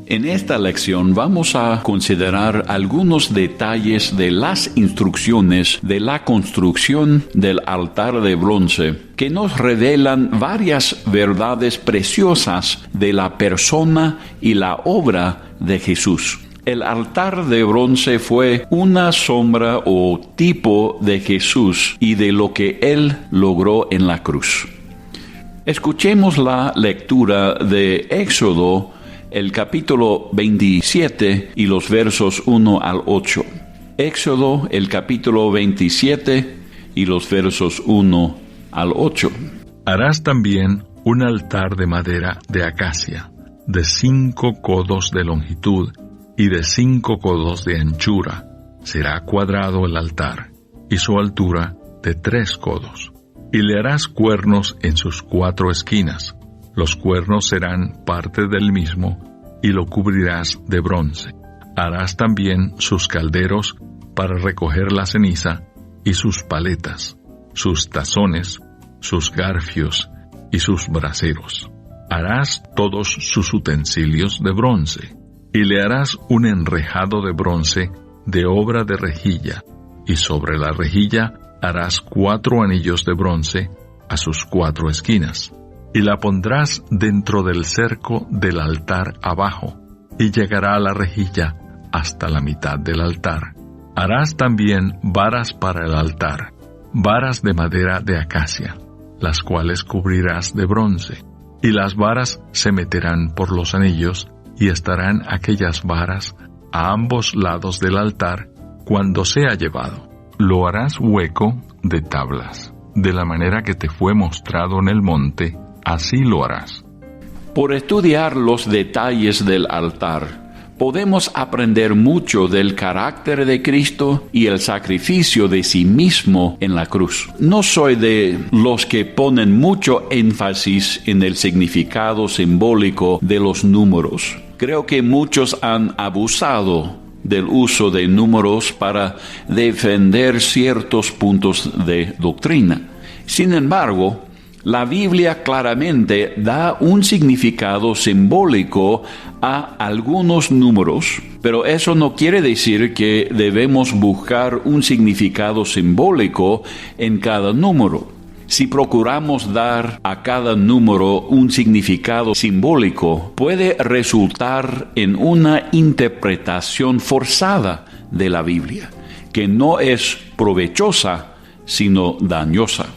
En esta lección vamos a considerar algunos detalles de las instrucciones de la construcción del altar de bronce, que nos revelan varias verdades preciosas de la persona y la obra de Jesús. El altar de bronce fue una sombra o tipo de Jesús y de lo que Él logró en la cruz. Escuchemos la lectura de Éxodo, el capítulo 27 y los versos 1 al 8. Éxodo, el capítulo 27 y los versos 1 al 8. Harás también un altar de madera de acacia, de 5 codos de longitud y de 5 codos de anchura. Será cuadrado el altar, y su altura de 3 codos. Y le harás cuernos en sus 4 esquinas. Los cuernos serán parte del mismo, y lo cubrirás de bronce. Harás también sus calderos para recoger la ceniza, y sus paletas, sus tazones, sus garfios y sus braseros. Harás todos sus utensilios de bronce, y le harás un enrejado de bronce de obra de rejilla, y sobre la rejilla harás 4 anillos de bronce a sus 4 esquinas. Y la pondrás dentro del cerco del altar abajo, y llegará a la rejilla hasta la mitad del altar. Harás también varas para el altar, varas de madera de acacia, las cuales cubrirás de bronce, y las varas se meterán por los anillos, y estarán aquellas varas a ambos lados del altar cuando sea llevado. Lo harás hueco de tablas, de la manera que te fue mostrado en el monte, así lo harás. Por estudiar los detalles del altar, podemos aprender mucho del carácter de Cristo y el sacrificio de sí mismo en la cruz. No soy de los que ponen mucho énfasis en el significado simbólico de los números. Creo que muchos han abusado del uso de números para defender ciertos puntos de doctrina. Sin embargo, la Biblia claramente da un significado simbólico a algunos números, pero eso no quiere decir que debemos buscar un significado simbólico en cada número. Si procuramos dar a cada número un significado simbólico, puede resultar en una interpretación forzada de la Biblia, que no es provechosa, sino dañosa.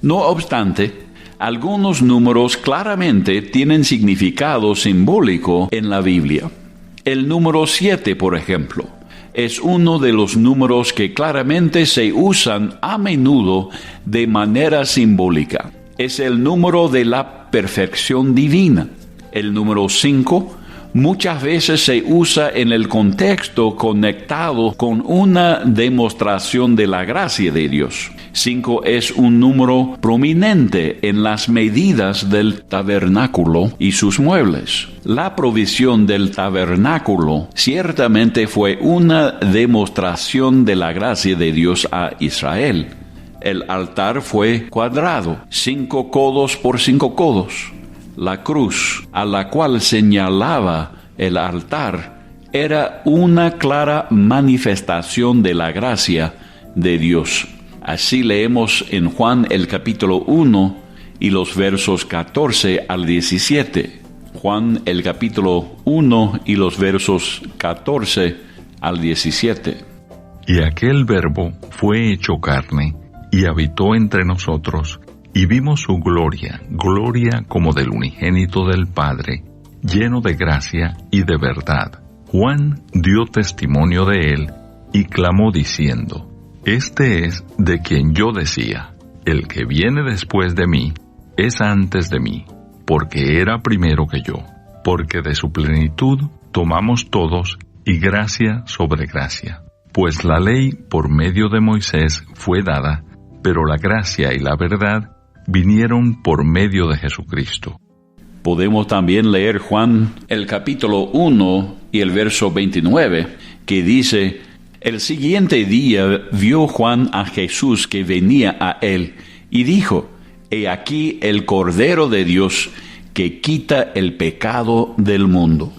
No obstante, algunos números claramente tienen significado simbólico en la Biblia. El número 7, por ejemplo, es uno de los números que claramente se usan a menudo de manera simbólica. Es el número de la perfección divina. El número 5 muchas veces se usa en el contexto conectado con una demostración de la gracia de Dios. 5 es un número prominente en las medidas del tabernáculo y sus muebles. La provisión del tabernáculo ciertamente fue una demostración de la gracia de Dios a Israel. El altar fue cuadrado, 5 codos por 5 codos. La cruz, a la cual señalaba el altar, era una clara manifestación de la gracia de Dios. Así leemos en Juan el capítulo 1 y los versos 14 al 17. Juan el capítulo 1 y los versos 14 al 17. Y aquel Verbo fue hecho carne, y habitó entre nosotros, y vimos su gloria, gloria como del unigénito del Padre, lleno de gracia y de verdad. Juan dio testimonio de él, y clamó diciendo: Este es de quien yo decía, el que viene después de mí, es antes de mí, porque era primero que yo. Porque de su plenitud tomamos todos, y gracia sobre gracia. Pues la ley por medio de Moisés fue dada, pero la gracia y la verdad vinieron por medio de Jesucristo. Podemos también leer Juan el capítulo 1 y el verso 29, que dice: El siguiente día vio Juan a Jesús que venía a él, y dijo: He aquí el Cordero de Dios que quita el pecado del mundo.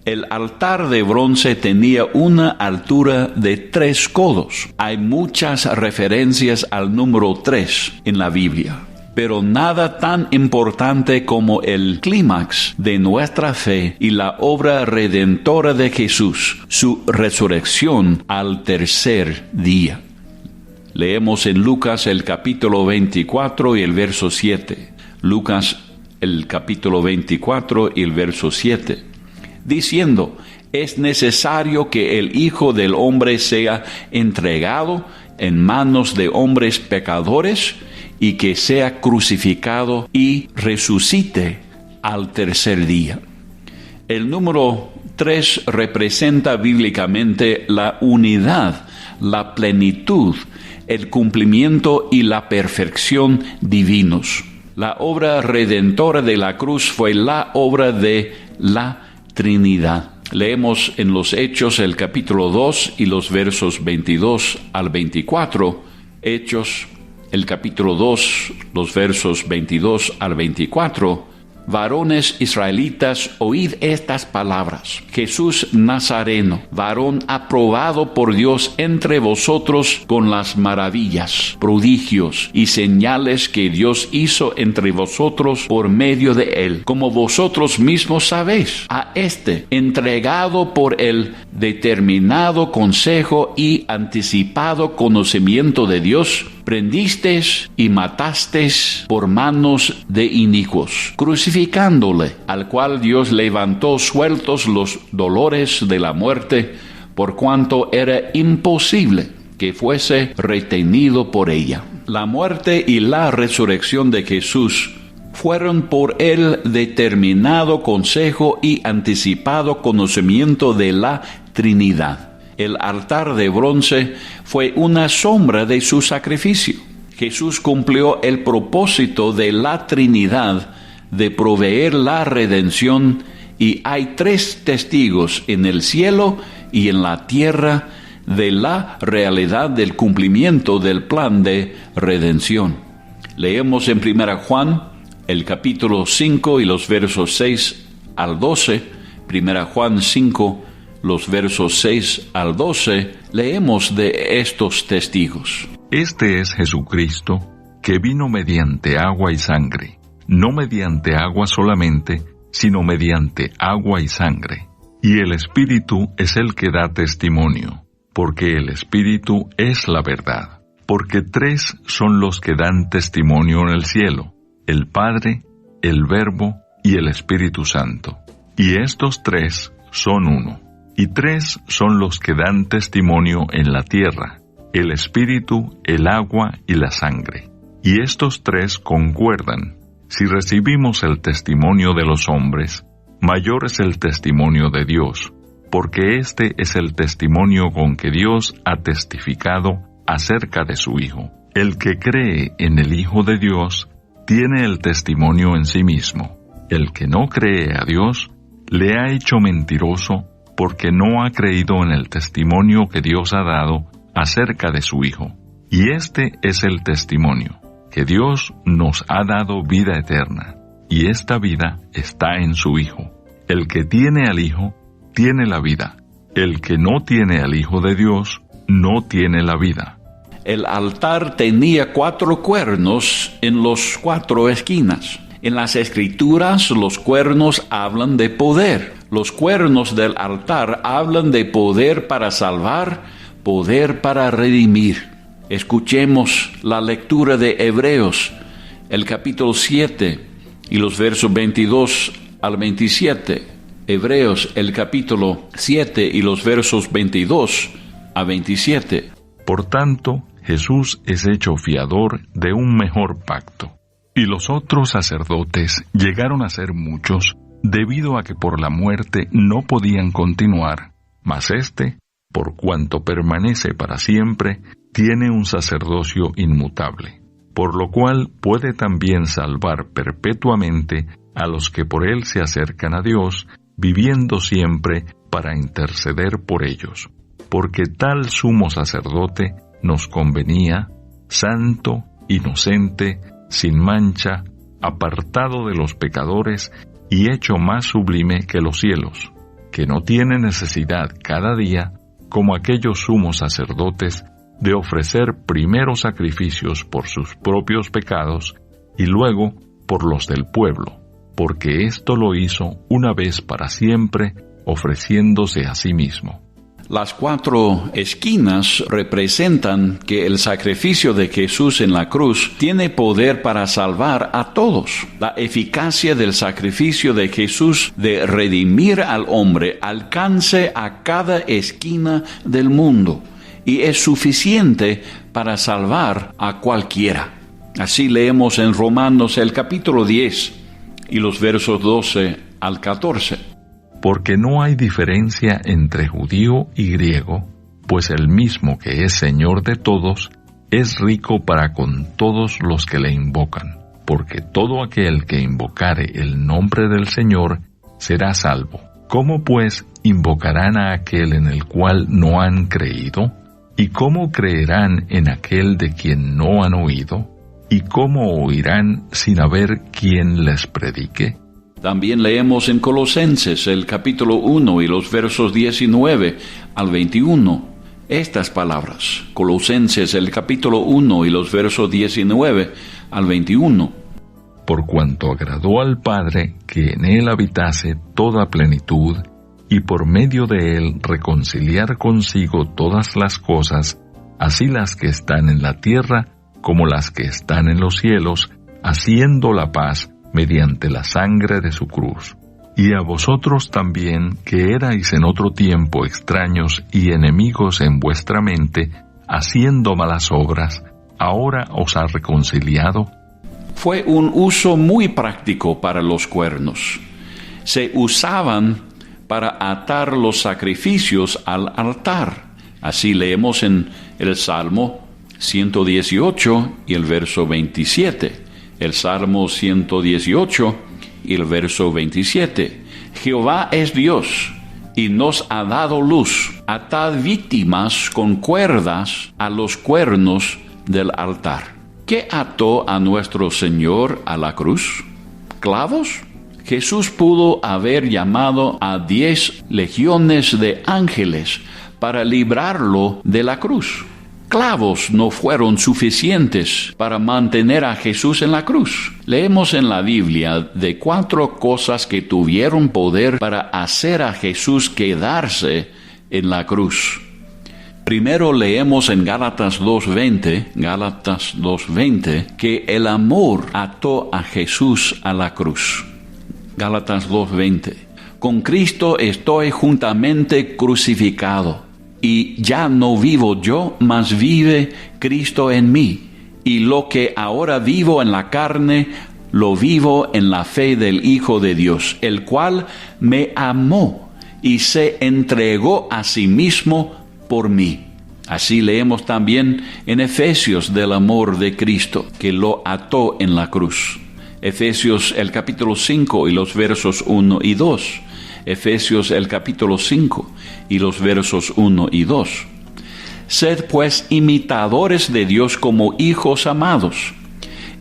El altar de bronce tenía una altura de 3 codos. Hay muchas referencias al número 3 en la Biblia, pero nada tan importante como el clímax de nuestra fe y la obra redentora de Jesús, su resurrección al tercer día. Leemos en Lucas el capítulo 24 y el verso 7. Lucas el capítulo 24 y el verso 7. Diciendo: es necesario que el Hijo del Hombre sea entregado en manos de hombres pecadores y que sea crucificado y resucite al tercer día. El número 3 representa bíblicamente la unidad, la plenitud, el cumplimiento y la perfección divinos. La obra redentora de la cruz fue la obra de la Trinidad. Leemos en los Hechos el capítulo 2 y los versos 22 al 24. Hechos el capítulo 2, los versos 22 al 24. Varones israelitas, oíd estas palabras. Jesús Nazareno, varón aprobado por Dios entre vosotros con las maravillas, prodigios y señales que Dios hizo entre vosotros por medio de él, como vosotros mismos sabéis. A este, entregado por el determinado consejo y anticipado conocimiento de Dios, prendisteis y matasteis por manos de inicuos, crucificándole, al cual Dios levantó sueltos los dolores de la muerte, por cuanto era imposible que fuese retenido por ella. La muerte y la resurrección de Jesús fueron por el determinado consejo y anticipado conocimiento de la Trinidad. El altar de bronce fue una sombra de su sacrificio. Jesús cumplió el propósito de la Trinidad de proveer la redención, y hay 3 testigos en el cielo y en la tierra de la realidad del cumplimiento del plan de redención. Leemos en 1 Juan el capítulo 5 y los versos 6 al 12. 1 Juan 5, los versos 6 al 12, leemos de estos testigos. Este es Jesucristo, que vino mediante agua y sangre, no mediante agua solamente, sino mediante agua y sangre. Y el Espíritu es el que da testimonio, porque el Espíritu es la verdad. Porque 3 son los que dan testimonio en el cielo: el Padre, el Verbo y el Espíritu Santo. Y estos 3 son uno. Y 3 son los que dan testimonio en la tierra: el Espíritu, el agua y la sangre. Y estos 3 concuerdan. Si recibimos el testimonio de los hombres, mayor es el testimonio de Dios, porque este es el testimonio con que Dios ha testificado acerca de su Hijo. El que cree en el Hijo de Dios tiene el testimonio en sí mismo. El que no cree a Dios le ha hecho mentiroso, porque no ha creído en el testimonio que Dios ha dado acerca de su Hijo. Y este es el testimonio, que Dios nos ha dado vida eterna, y esta vida está en su Hijo. El que tiene al Hijo, tiene la vida. El que no tiene al Hijo de Dios, no tiene la vida. El altar tenía 4 cuernos en las 4 esquinas. En las Escrituras, los cuernos hablan de poder. Los cuernos del altar hablan de poder para salvar, poder para redimir. Escuchemos la lectura de Hebreos, el capítulo 7 y los versos 22 al 27. Hebreos, el capítulo 7 y los versos 22 a 27. Por tanto, Jesús es hecho fiador de un mejor pacto. Y los otros sacerdotes llegaron a ser muchos, debido a que por la muerte no podían continuar, mas éste, por cuanto permanece para siempre, tiene un sacerdocio inmutable, por lo cual puede también salvar perpetuamente a los que por él se acercan a Dios, viviendo siempre para interceder por ellos. porque tal sumo sacerdote nos convenía, santo, inocente, sin mancha, apartado de los pecadores y hecho más sublime que los cielos, que no tiene necesidad cada día, como aquellos sumos sacerdotes, de ofrecer primero sacrificios por sus propios pecados y luego por los del pueblo, porque esto lo hizo una vez para siempre, ofreciéndose a sí mismo. Las 4 esquinas representan que el sacrificio de Jesús en la cruz tiene poder para salvar a todos. La eficacia del sacrificio de Jesús de redimir al hombre alcance a cada esquina del mundo y es suficiente para salvar a cualquiera. Así leemos en Romanos el capítulo 10 y los versos 12 al 14. Porque no hay diferencia entre judío y griego, pues el mismo que es Señor de todos, es rico para con todos los que le invocan, porque todo aquel que invocare el nombre del Señor será salvo. ¿Cómo pues invocarán a aquel en el cual no han creído? ¿Y cómo creerán en aquel de quien no han oído? ¿Y cómo oirán sin haber quien les predique? También leemos en Colosenses el capítulo 1 y los versos 19 al 21 estas palabras. Colosenses el capítulo 1 y los versos 19 al 21. Por cuanto agradó al Padre que en él habitase toda plenitud, y por medio de él reconciliar consigo todas las cosas, así las que están en la tierra como las que están en los cielos, haciendo la paz mediante la sangre de su cruz. Y a vosotros también, que erais en otro tiempo extraños y enemigos en vuestra mente, haciendo malas obras, ahora os ha reconciliado. Fue un uso muy práctico para los cuernos. Se usaban para atar los sacrificios al altar. Así leemos en el Salmo 118 y el verso 27. El Salmo 118 y el verso 27. Jehová es Dios y nos ha dado luz. Atad víctimas con cuerdas a los cuernos del altar. ¿Qué ató a nuestro Señor a la cruz? ¿Clavos? Jesús pudo haber llamado a 10 legiones de ángeles para librarlo de la cruz. Clavos no fueron suficientes para mantener a Jesús en la cruz. Leemos en la Biblia de 4 cosas que tuvieron poder para hacer a Jesús quedarse en la cruz. Primero leemos en Gálatas 2:20, que el amor ató a Jesús a la cruz. Gálatas 2:20. Con Cristo estoy juntamente crucificado, y ya no vivo yo, mas vive Cristo en mí. Y lo que ahora vivo en la carne, lo vivo en la fe del Hijo de Dios, el cual me amó y se entregó a sí mismo por mí. Así leemos también en Efesios del amor de Cristo, que lo ató en la cruz. Efesios el capítulo 5 y los versos 1 y 2. Efesios el capítulo 5 y los versos 1 y 2. Sed pues imitadores de Dios como hijos amados,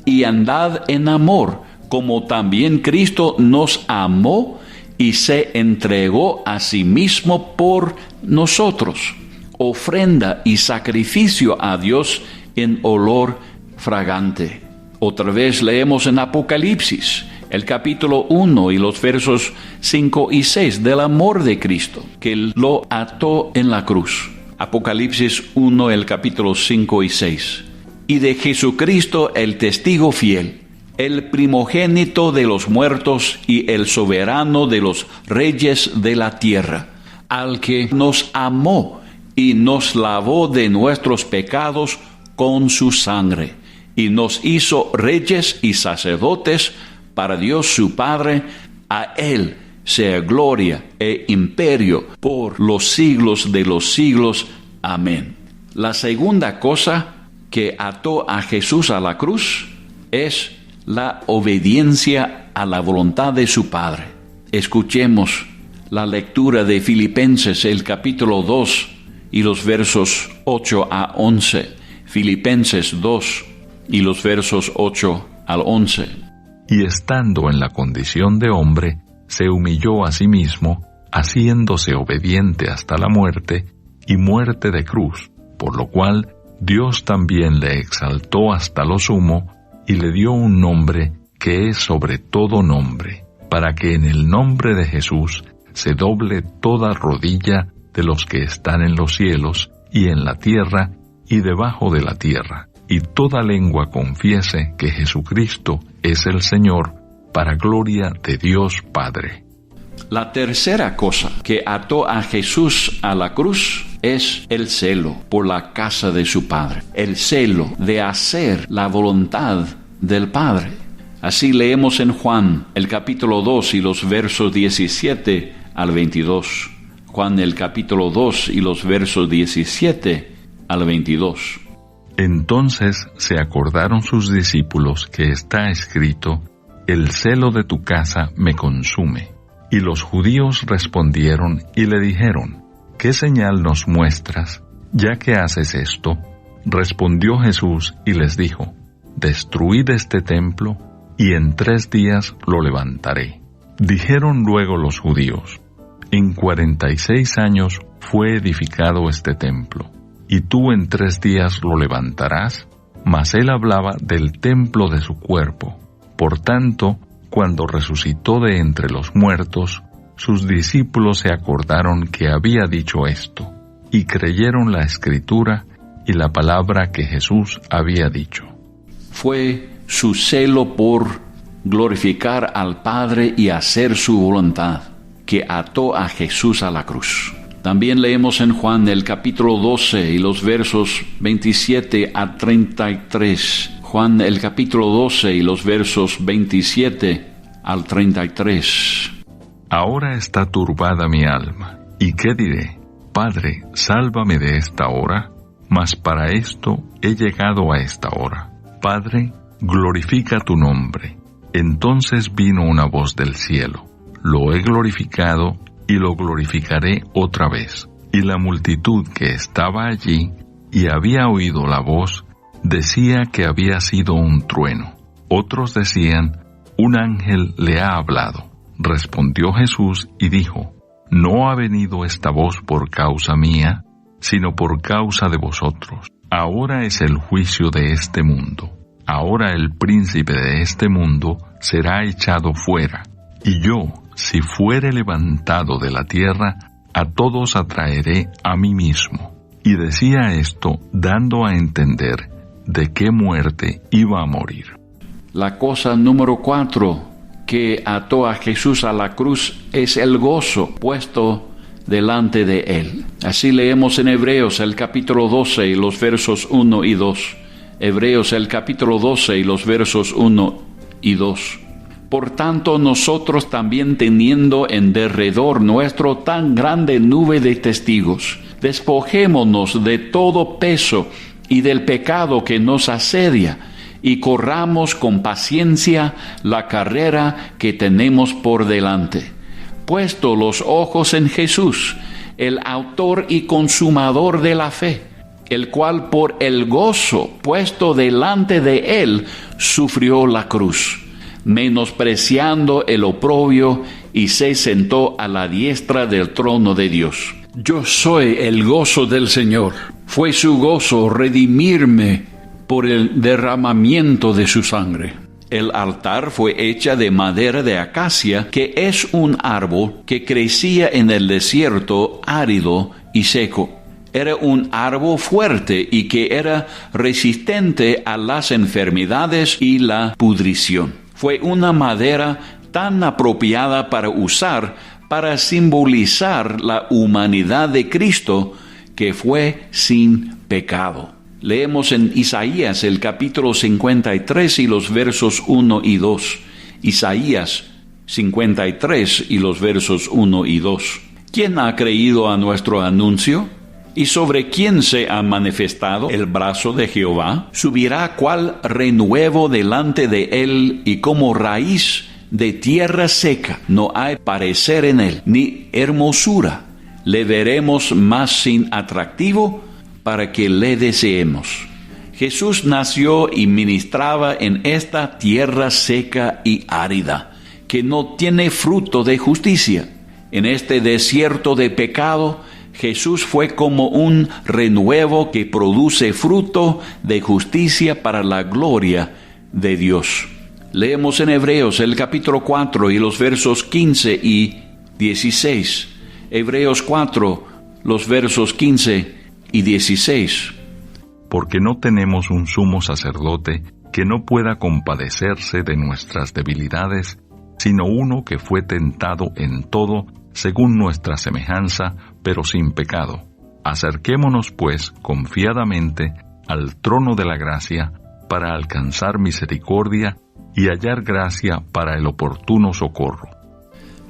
y andad en amor, como también Cristo nos amó y se entregó a sí mismo por nosotros, ofrenda y sacrificio a Dios en olor fragante. Otra vez leemos en Apocalipsis, el capítulo 1 y los versos 5 y 6 del amor de Cristo, que lo ató en la cruz. Apocalipsis 1, el capítulo 5 y 6. Y de Jesucristo el testigo fiel, el primogénito de los muertos y el soberano de los reyes de la tierra, al que nos amó y nos lavó de nuestros pecados con su sangre, y nos hizo reyes y sacerdotes para Dios su Padre. A Él sea gloria e imperio por los siglos de los siglos. Amén. La segunda cosa que ató a Jesús a la cruz es la obediencia a la voluntad de su Padre. Escuchemos la lectura de Filipenses, el capítulo 2 y los versos 8 a 11, Filipenses 2 y los versos 8 al 11. Y estando en la condición de hombre, se humilló a sí mismo, haciéndose obediente hasta la muerte, y muerte de cruz, por lo cual Dios también le exaltó hasta lo sumo, y le dio un nombre que es sobre todo nombre, para que en el nombre de Jesús se doble toda rodilla de los que están en los cielos, y en la tierra, y debajo de la tierra, y toda lengua confiese que Jesucristo es el Señor, para gloria de Dios Padre. La tercera cosa que ató a Jesús a la cruz es el celo por la casa de su Padre, el celo de hacer la voluntad del Padre. Así leemos en Juan, el capítulo 2 y los versos 17 al 22. Juan, el capítulo 2 y los versos 17 al 22. Entonces se acordaron sus discípulos que está escrito: el celo de tu casa me consume. Y los judíos respondieron y le dijeron: ¿qué señal nos muestras, ya que haces esto? Respondió Jesús y les dijo: destruid este templo, y en 3 días lo levantaré. Dijeron luego los judíos: en 46 años fue edificado este templo, y tú en 3 días lo levantarás. Mas él hablaba del templo de su cuerpo. Por tanto, cuando resucitó de entre los muertos, sus discípulos se acordaron que había dicho esto, y creyeron la Escritura y la palabra que Jesús había dicho. Fue su celo por glorificar al Padre y hacer su voluntad que ató a Jesús a la cruz. También leemos en Juan el capítulo 12 y los versos 27 a 33. Juan el capítulo 12 y los versos 27 al 33. Ahora está turbada mi alma, ¿y qué diré? Padre, sálvame de esta hora, mas para esto he llegado a esta hora. Padre, glorifica tu nombre. Entonces vino una voz del cielo: lo he glorificado y lo glorificaré otra vez. Y la multitud que estaba allí y había oído la voz, decía que había sido un trueno. Otros decían: un ángel le ha hablado. Respondió Jesús y dijo: no ha venido esta voz por causa mía, sino por causa de vosotros. Ahora es el juicio de este mundo. Ahora el príncipe de este mundo será echado fuera. Y yo, si fuere levantado de la tierra, a todos atraeré a mí mismo. Y decía esto dando a entender de qué muerte iba a morir. La cosa número 4 que ató a Jesús a la cruz es el gozo puesto delante de él. Así leemos en Hebreos el capítulo 12 y los versos 1 y 2. Hebreos el capítulo 12 y los versos 1 y 2. Por tanto, nosotros también, teniendo en derredor nuestro tan grande nube de testigos, despojémonos de todo peso y del pecado que nos asedia, y corramos con paciencia la carrera que tenemos por delante, puesto los ojos en Jesús, el autor y consumador de la fe, el cual por el gozo puesto delante de él sufrió la cruz, menospreciando el oprobio, y se sentó a la diestra del trono de Dios. Yo soy el gozo del Señor. Fue su gozo redimirme por el derramamiento de su sangre. El altar fue hecha de madera de acacia, que es un árbol que crecía en el desierto árido y seco. Era un árbol fuerte y que era resistente a las enfermedades y la pudrición. Fue una madera tan apropiada para usar para simbolizar la humanidad de Cristo, que fue sin pecado. Leemos en Isaías el capítulo 53 y los versos 1 y 2. Isaías 53 y los versos 1 y 2. ¿Quién ha creído a nuestro anuncio? ¿Y sobre quién se ha manifestado el brazo de Jehová? Subirá cual renuevo delante de él, y como raíz de tierra seca. No hay parecer en él, ni hermosura, le veremos más sin atractivo para que le deseemos. Jesús nació y ministraba en esta tierra seca y árida, que no tiene fruto de justicia. En este desierto de pecado, Jesús fue como un renuevo que produce fruto de justicia para la gloria de Dios. Leemos en Hebreos el capítulo 4 y los versos 15 y 16. Hebreos 4, los versos 15 y 16. Porque no tenemos un sumo sacerdote que no pueda compadecerse de nuestras debilidades, sino uno que fue tentado en todo según nuestra semejanza, pero sin pecado. Acerquémonos, pues, confiadamente al trono de la gracia para alcanzar misericordia y hallar gracia para el oportuno socorro.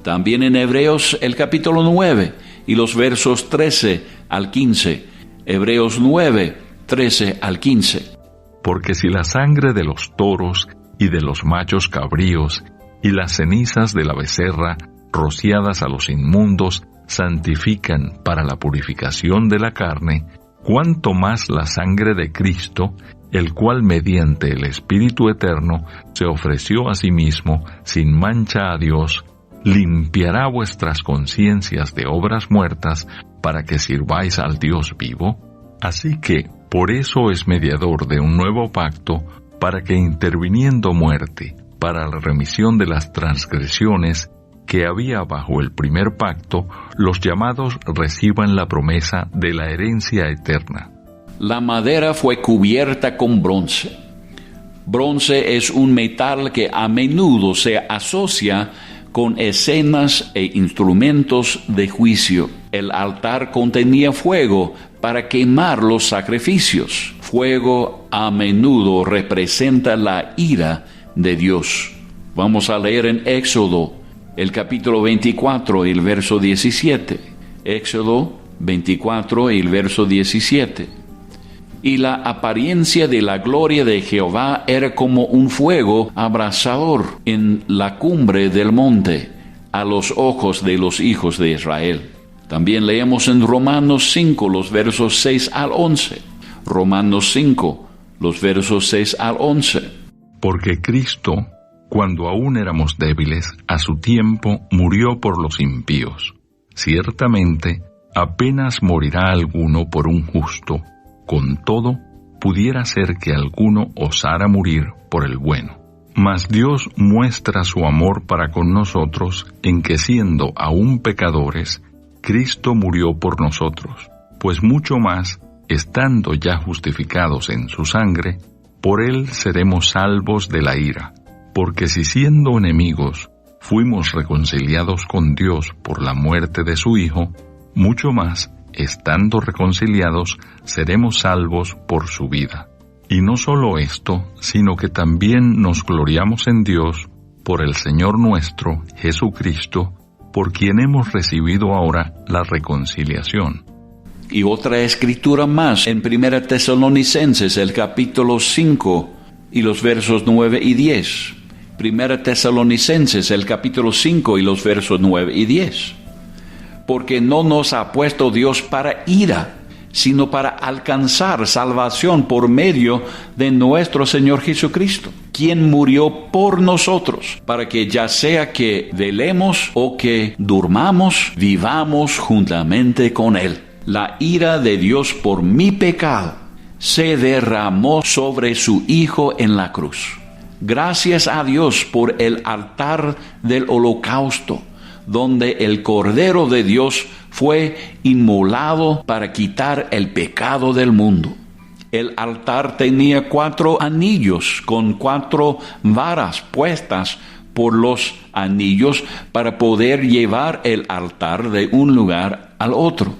También en Hebreos el capítulo 9 y los versos 13 al 15. Hebreos 9, 13 al 15. Porque si la sangre de los toros y de los machos cabríos y las cenizas de la becerra rociadas a los inmundos santifican para la purificación de la carne, cuánto más la sangre de Cristo, el cual mediante el Espíritu Eterno se ofreció a sí mismo sin mancha a Dios, limpiará vuestras conciencias de obras muertas para que sirváis al Dios vivo. Así que, por eso es mediador de un nuevo pacto, para que interviniendo muerte, para la remisión de las transgresiones que había bajo el primer pacto, los llamados reciban la promesa de la herencia eterna. La madera fue cubierta con bronce. Bronce es un metal que a menudo se asocia con escenas e instrumentos de juicio. El altar contenía fuego para quemar los sacrificios. Fuego a menudo representa la ira de Dios. Vamos a leer en Éxodo, el capítulo 24 y el verso 17. Éxodo 24 y el verso 17. Y la apariencia de la gloria de Jehová era como un fuego abrasador en la cumbre del monte, a los ojos de los hijos de Israel. También leemos en Romanos 5, los versos 6 al 11. Romanos 5, los versos 6 al 11. Porque Cristo, cuando aún éramos débiles, a su tiempo murió por los impíos. Ciertamente, apenas morirá alguno por un justo. Con todo, pudiera ser que alguno osara morir por el bueno. Mas Dios muestra su amor para con nosotros en que siendo aún pecadores, Cristo murió por nosotros, pues mucho más, estando ya justificados en su sangre, por él seremos salvos de la ira. Porque si siendo enemigos fuimos reconciliados con Dios por la muerte de su Hijo, mucho más, estando reconciliados, seremos salvos por su vida. Y no solo esto, sino que también nos gloriamos en Dios por el Señor nuestro, Jesucristo, por quien hemos recibido ahora la reconciliación. Y otra escritura más en 1 Tesalonicenses, el capítulo 5 y los versos 9 y 10. 1 Tesalonicenses, el capítulo 5 y los versos 9 y 10. Porque no nos ha puesto Dios para ira, sino para alcanzar salvación por medio de nuestro Señor Jesucristo, quien murió por nosotros, para que ya sea que velemos o que durmamos, vivamos juntamente con Él. La ira de Dios por mi pecado se derramó sobre su Hijo en la cruz. Gracias a Dios por el altar del holocausto, donde el Cordero de Dios fue inmolado para quitar el pecado del mundo. El altar tenía 4 anillos con 4 varas puestas por los anillos para poder llevar el altar de un lugar al otro.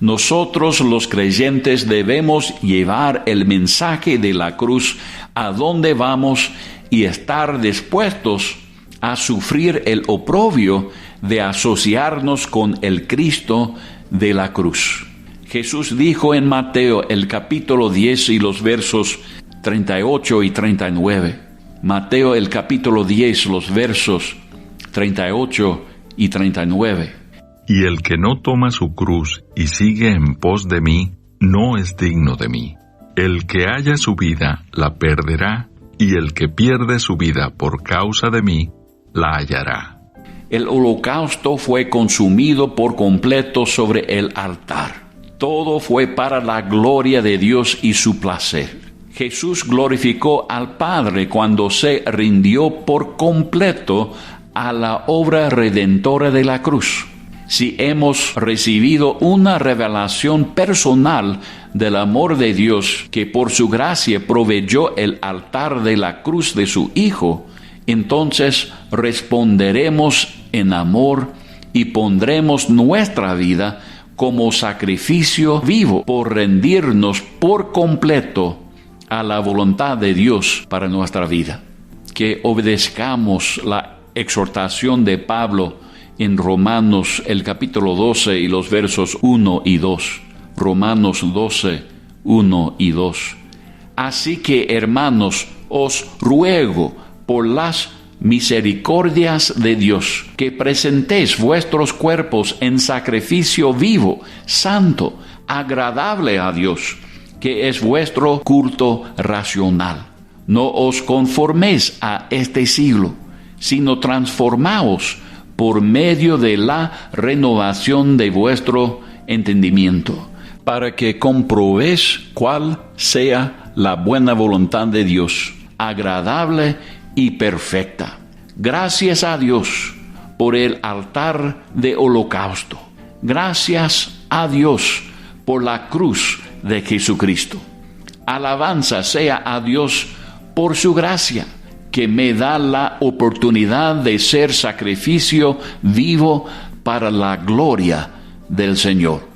Nosotros los creyentes debemos llevar el mensaje de la cruz a donde vamos y estar dispuestos a sufrir el oprobio de asociarnos con el Cristo de la cruz. Jesús dijo en Mateo el capítulo 10 y los versos 38 y 39. Mateo el capítulo 10, los versos 38 y 39. Y el que no toma su cruz y sigue en pos de mí, no es digno de mí. El que haya su vida, la perderá, y el que pierde su vida por causa de mí, la hallará. El holocausto fue consumido por completo sobre el altar. Todo fue para la gloria de Dios y su placer. Jesús glorificó al Padre cuando se rindió por completo a la obra redentora de la cruz. Si hemos recibido una revelación personal del amor de Dios que por su gracia proveyó el altar de la cruz de su Hijo, entonces responderemos en amor y pondremos nuestra vida como sacrificio vivo por rendirnos por completo a la voluntad de Dios para nuestra vida. Que obedezcamos la exhortación de Pablo en Romanos el capítulo 12 y los versos 1 y 2. Romanos 12, 1 y 2. Así que, hermanos, os ruego por las misericordias de Dios, que presentéis vuestros cuerpos en sacrificio vivo, santo, agradable a Dios, que es vuestro culto racional. No os conforméis a este siglo, sino transformaos por medio de la renovación de vuestro entendimiento, para que comprobéis cuál sea la buena voluntad de Dios, agradable y perfecta. Gracias a Dios por el altar de holocausto. Gracias a Dios por la cruz de Jesucristo. Alabanza sea a Dios por su gracia, que me da la oportunidad de ser sacrificio vivo para la gloria del Señor.